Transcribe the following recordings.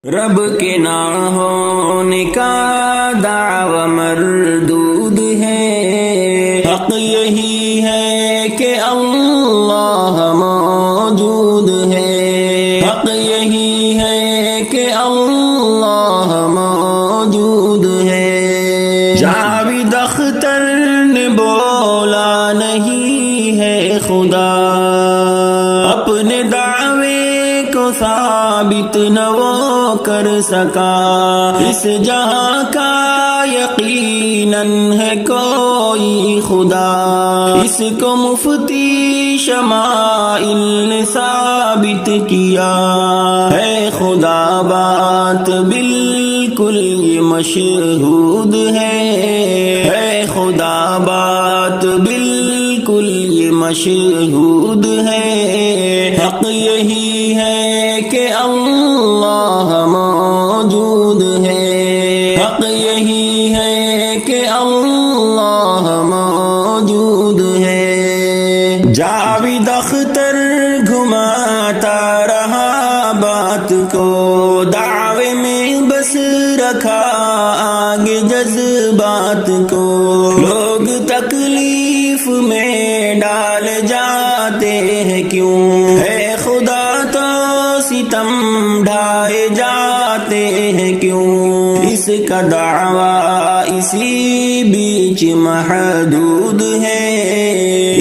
رب کے نہ ہونے کا دعوی مردود ہے، حق یہی ہے کہ اللہ موجود ہے، حق یہی ہے کہ اللہ موجود ہے۔ جاوید اختر نے بولا نہیں ہے خدا، اپنے دعوے کو ثابت نہ وہ کر سکا، اس جہاں کا یقیناً ہے کوئی خدا، اس کو مفتی شمائل نے ثابت کیا ہے خدا، بات بالکل یہ مشہود ہے خدا، بات بالکل یہ مشہود ہے، حق یہی ہے کہ اللہ موجود ہے، حق یہی ہے کہ اللہ موجود ہے۔ جاوید اختر گھماتا رہا بات کو، دعوے میں بس رکھا آگے جذبات کو، لوگ تکلیف میں ڈال جاتے ہیں کیوں، ہے خدا تو ستم ڈھائے جاتے ہیں کیوں، اس کا دعویٰ اسی بیچ محدود ہے،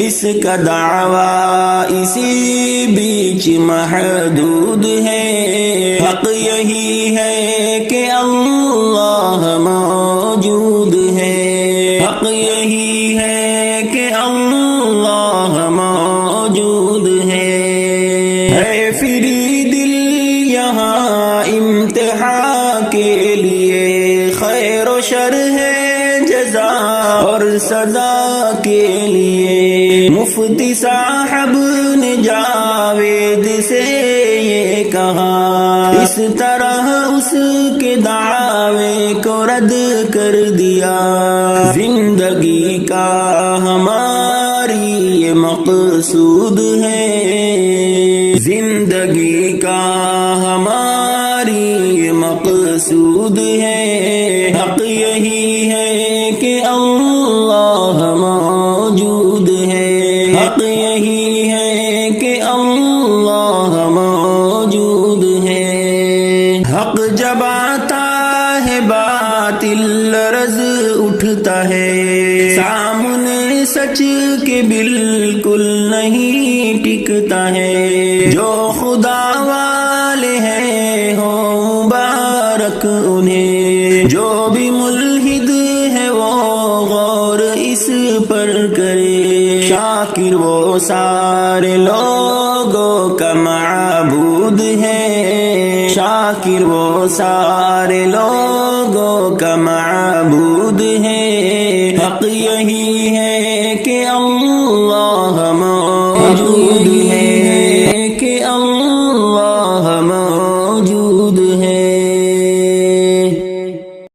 اس کا دعویٰ اسی بیچ محدود ہے، حق یہی ہے کہ اللہ موجود ہے، حق یہی ہے کہ اللہ موجود ہے۔ فری دل یہاں امتحان کے لیے، خیر و شر ہے جزا اور سزا کے لیے، مفتی صاحب نے جاوید سے یہ کہا، اس طرح اس کے دعوے کو رد کر دیا، زندگی کا ہماری یہ مقصود ہے، زندگی کا ہماری یہ مقصود ہے، حق یہی ہے کہ اللہ موجود ہے، حق یہی ہے کہ اللہ موجود ہے۔ حق جب آتا ہے باطل لرز اٹھتا ہے، سامنے سچ کے بالکل نہیں ٹکتا ہے، جو خدا والے ہیں ہو مبارک انہیں، جو بھی ملحد ہے وہ غور اس پر کرے، شاکر وہ سارے لوگوں کا معبود ہے، شاکر وہ سارے لوگوں کا معبود ہے، حق یہی ہے کہ اللہ موجود